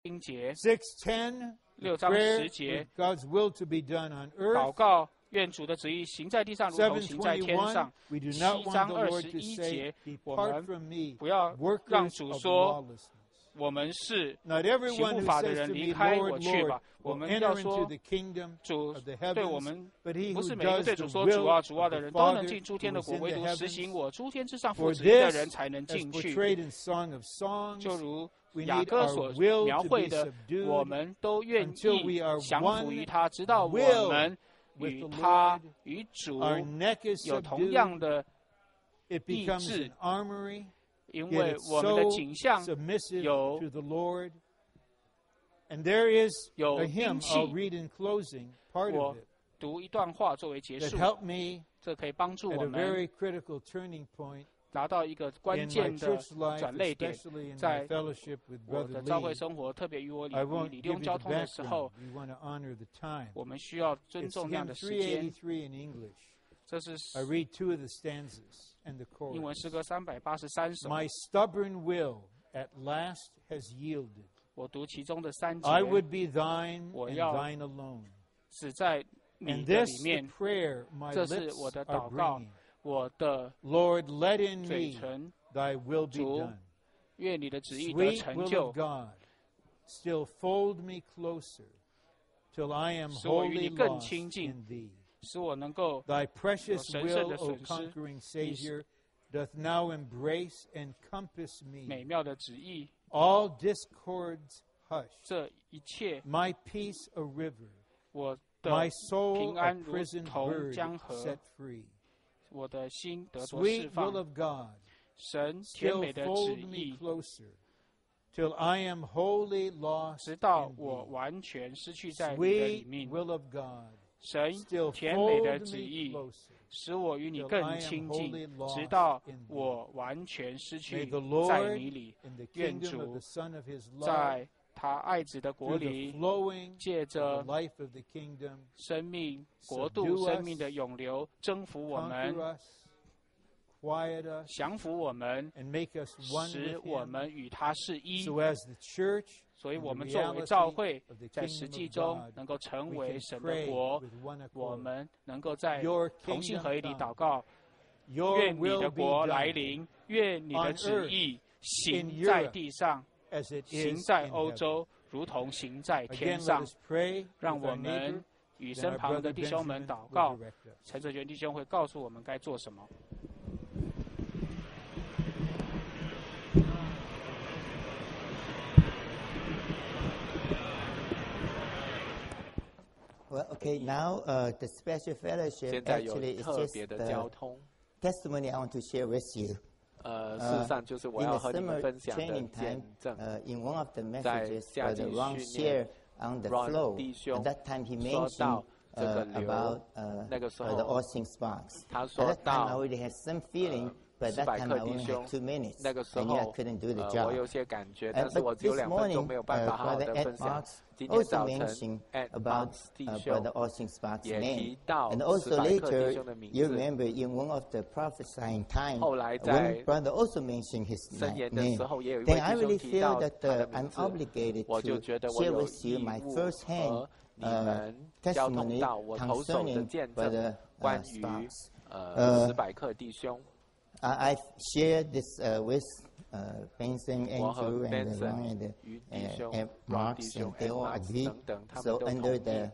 经节6:10 6章 prayer 10节 for God's will to be done on 祷 earth. 告，愿主的旨意行在地上，如同行在天7:21, 上。 we do 7 not want 章 the Lord to 21 say, 节，我 Depart 们 from me, 不要让 workers 主 of 说 lawlessness. 我们是 Not 行 everyone 不 who 法的 says 人， to 离 me, 开 Lord, 我去 Lord, 吧。我 will 们 enter 要 into 说， the kingdom 主 of the 对我 heavens, 们 but he 不 who 是每一个 does 对主 the 说主 will 啊 of 主啊的 the 人都能 Father 进诸 who 天的 is 国， in 唯 the 独实行 heavens. 我诸天之上父 For 旨意的 this, 人才能 as 进去。 portrayed in Song of Songs, 就如 we 雅 need 歌 our 所 will 描 to 绘 be 的，我 subdued 们都愿 until we 意 are 降服于 one 他，直到我 will 们 with 与 the 他 Lord. 与主 Our neck is 有同样 subdued. 的 It 意 becomes 志， an armory. 因 Yet 为 it's 我们的 so 景象 submissive 有 to the Lord. And there is 有 a hymn 兵器。 I'll read in closing, part 我 of it, 读一段话作为结 that 束， helped me 这可以帮助 at 我 a 们 very critical turning point 达到一个关 in my 键的 church life, 转捩点。 especially in my 在 fellowship with 我 Brother 的教会 Lee. 生活，特别与我 I 与 won't 李弟 give 兄 you 交 the 通的时候， background. We want to honor the time. 我们需要尊 It's 重那样 hymn 的时间。 383 in English. 这是 I read 2 of the stanzas and the 英文 chorus. 诗歌383首， My stubborn will at last has yielded. 我读其中的3 I 节， would be thine 我 and 要 thine alone. 只在你 And 的 this 里 the 面， prayer my 这是 lips 我的 are 祷告， bringing. 我的 Lord, let in 嘴 me 唇， thy will be 主 done. 愿你的旨意得 Sweet 成 will 就 of。God, still fold me closer till I am 使我与你 wholly 更 lost 亲近， in thee. 使我能够 Thy precious 有神圣 will, 的 O 损失， conquering Savior, doth now embrace and compass me. 美妙的旨意， All discords hush. 这一切 My peace a river. 我的 My soul 平 a 安如 prison 同 bird 江河， set free. 我的心得着释 Sweet will 放。 of God, 神甜 still 美的旨 fold me 意， closer till I am wholly lost 直到 in 我 thee. 完全失去在你的里 Sweet 面。 will of God, 神 still 甜美的 fold 旨 me 意， closer 使我与你 till 更 I am 亲近 wholly，lost 直到 in thee. 我完全失去 May the 在 Lord 你里。 in the 愿 kingdom 主 of the Son of His love, 在他爱子的国 through the 里， flowing 借 of 着 the life of the kingdom, 生命国度、 subdue us, 生命的涌流，征服我 conquer 们， us, quiet us, 降服我们， and make us one 使 with 我 Him. 们与他是一。 So as the church 所以 in 我 the 们作为 reality 教会， of the 在实 kingdom 际 of 中 God, 能够成 we 为 can 神的 pray 国， with one 我 accord. 们能够在 Your 同心合一里 kingdom 祷告。 Your 愿你 will 的 be 国来 done 临，愿你的旨意行在地上， as it 行 is 在 in 欧 heaven. 洲，如同行在 Again, 天 let 上 us。pray 让 with 我 our 们 neighbor, 与 then 身 our 旁 brother 的弟兄 Benjamin 们祷 will 告。 direct us. 陈哲全弟兄会告诉我们该做什么。Well, okay, now the special 现 fellowship 在有 actually is 特 just 别的交 the 通， testimony I want to share with you. 事实上就是我 In 要 the 和你们 summer 分享的 training 见 time, 证。 in one of the 在 messages, 夏季 Brother Ron 训练 shared on the Ron flow. 弟兄 At that time, he 说 mentioned 到这个流 about 那个时 Brother 候 Austin Sparks. 他 At 说 that time, I 到 already had some feeling, but at that 斯百 time 克 I 弟 only 兄 had 2 minutes. 那个时 I knew I 候 couldn't do the 我 job. 有些感觉，但是 But 我只有 this 2分钟 morning, 没有办法好好 Brother 的 Ed 分享 Marks。今天 also 早晨 mentioned ，Ed about Marks 弟 Brother 兄 Austin Sparks' 也 name. 提到 And 斯 also 百克弟 later, 兄的名 you 字。 remember in one of the prophesying time, 后来 when 在 brother also mentioned his 箴言的 name, 时候，也有一位 then I 弟兄 really 提 feel 到 that 他的 I'm 名字， obligated 我就 to 觉得我 share 有 with you 义 my 务 first-hand 和你们交通 testimony 到我投手的 concerning 见证 Brother 关于 Sparks. 斯百克弟兄。 I've shared this with Benson, 我和 Andrew, and Benson Ron, and 于弟兄、 Ed Ron 弟 Marks, 兄、 and they Ed all Marks agree. 等等，他们 So 都同 under 意。 the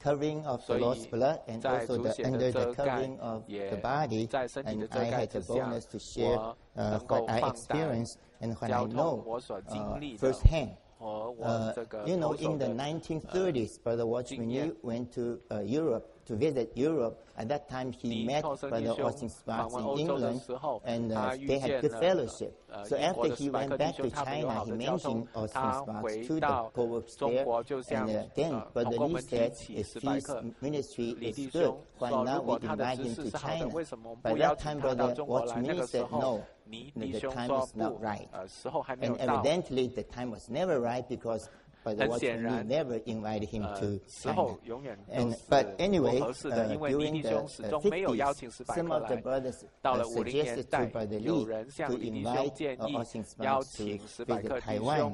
covering of the 所以 Lord's blood and 在 also 主 the, 血的 under 遮 the 盖 covering of 也 the body, 在身体的 and 遮 I 盖 had 之 the 下， bonus to share 我能够 what I 放胆 experienced and what I 交通 know 我所经历的 firsthand. 和我这个 You know, 投手 in the 的 1930s, Brother Watchman 经验。 Yu went to Europe to visit Europe. At that time, he 尼 met 寇生弟 Brother 兄 Austin 访 Sparks 问 in 欧洲的 England, 时候， and 他遇 they 见 had good 了 fellowship. So 英国 after 的 he 斯百 went 克弟 back 兄， to 他们有 China, 好 he 的交 mentioned 通。 Austin 他 Sparks 回 to the 到 co-workers 中 there, 国，就向 and then 同 Brother 工 Lee 们提 said 起 if 斯百 his 克 ministry 李 is 弟 good, 兄 why 说， not 如 we 果他的 invite 知 him 识 to 是好的， China? 为什么 By 不邀 that 请 time, 他到 Brother 中国来？ Watchman 那 Lee 个时 said 候 no, 倪 the 弟兄 time 说 is not 不， right. 时候还没 And 有到。 evidently, the time was never right because Brother 很显 Watchman 然 Lee never invited him to 时候 China. 永远都 And 是 but 不 anyway, 合适的，因为倪 during 弟 the 兄始终没有邀请斯百 50s, some 克 of the 来。 brothers 到了50年 suggested 代 to Brother， 有 Lee 人向 to 李弟兄 invite 建议 Austin 邀 Sparks 请 to 斯百克 visit 弟兄 Taiwan.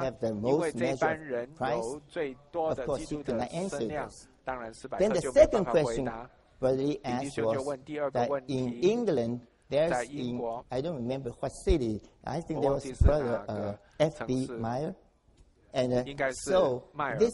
have the 因为 most 这 measure 班 of 人 Christ. 有最多 Of 的 course, 基 you 督的 cannot 声 answer 量 this.。当然，斯百 Then 特 the 就没有办 second 法回 question 答。 Brother Lee 弟 asked 兄就 was 问第二个 that 问 in 题， England, there's 在英 in, 国 I don't remember what city, I think 我 there 忘 was 记是 Brother 哪个 F.B. 城市。 Meyer. And 应该是 so 迈尔。 this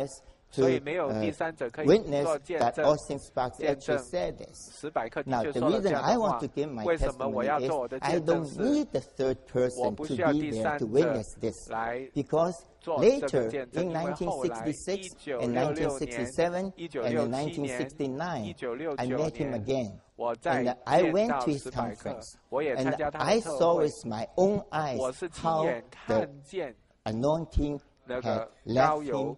witness 所 to 以没有第三者可以 witness 做见 that 证。 Austin Sparks 见 actually 证 said this. 史百克的 Now, 确 the 说了这 reason 样 I 的 want 话 to give my 为什么我 testimony 要 is 做我的 I 见证 don't 是 need the third 我 person 不 to 需要 be 第 there 三 to 者 witness this 来 because 做这个 later 见证， in 因为后来1966 and 1966年、 1967 and in 1967年、 1969 1969 I met him 年 again. 我再 And I 见 went 到 to his 史百克， conference 我也参 and 加他 I 的特 saw 会 with，my own eyes 我是亲 how 眼 the 看见 anointing 那 had 个 left 膏 him 油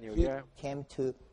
纽 he 约， came to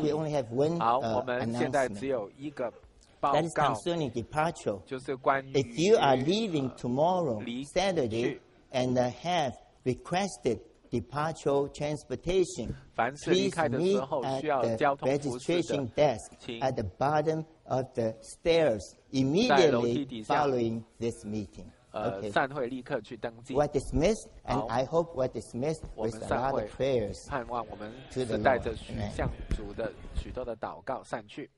we 题。 only have one 好，我们现在只 announcement. 有一个报 That is 告， concerning departure. 就是关于 If you are leaving tomorrow, 离 Saturday, 去 and have requested departure transportation, 凡是离 please 开的时 meet 候 at 需要 the 交通服饰 registration 的， desk 请 at the bottom of the stairs 在楼梯 immediately 底下 following this meeting. Okay. 散会立刻去登记。 We're dismissed, and 好。 I hope we're dismissed 我 with 们 a 散 lot 会 of prayers. 盼望我们 to the 是带着 Lord. 向主的许多的祷告散去。